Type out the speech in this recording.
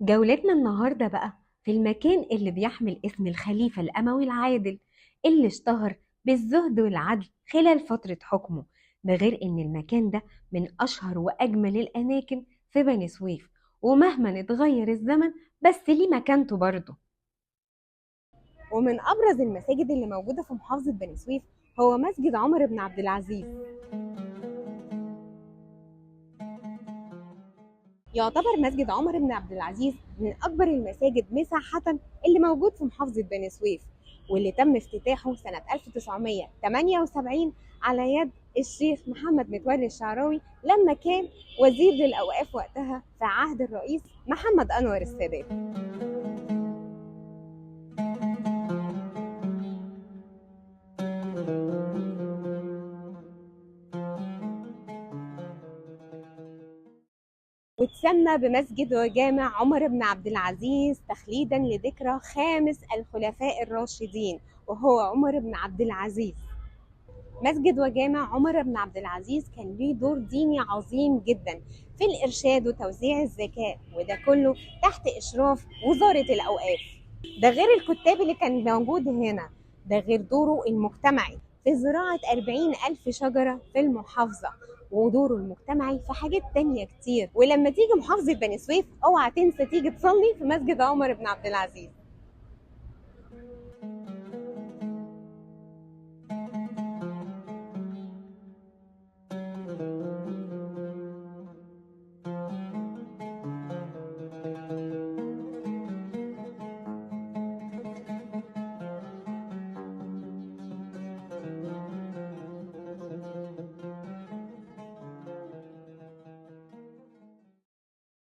جولتنا النهاردة بقى في المكان اللي بيحمل اسم الخليفة الأموي العادل اللي اشتهر بالزهد والعدل خلال فترة حكمه. ده غير إن المكان ده من أشهر وأجمل الأماكن في بني سويف، ومهما اتغير الزمن بس ليه مكانته برضه. ومن أبرز المساجد اللي موجودة في محافظة بني سويف هو مسجد عمر بن عبد العزيز. يعتبر مسجد عمر بن عبد العزيز من أكبر المساجد مساحة اللي موجود في محافظة بني سويف، واللي تم افتتاحه سنة 1978 على يد الشيخ محمد متولي الشعراوي لما كان وزير للأوقاف وقتها في عهد الرئيس محمد أنور السادات. وتسمى بمسجد وجامع عمر بن عبد العزيز تخليدا لذكرى خامس الخلفاء الراشدين وهو عمر بن عبد العزيز. مسجد وجامع عمر بن عبد العزيز كان ليه دور ديني عظيم جدا في الإرشاد وتوزيع الزكاة، وده كله تحت إشراف وزارة الأوقاف. ده غير الكتاب اللي كان موجود هنا، ده غير دوره المجتمعي في زراعة 40,000 شجرة في المحافظة، ودوره المجتمعي في حاجات تانية كتير. ولما تيجي محافظة بني سويف اوعى تنسى تيجي تصلي في مسجد عمر بن عبد العزيز.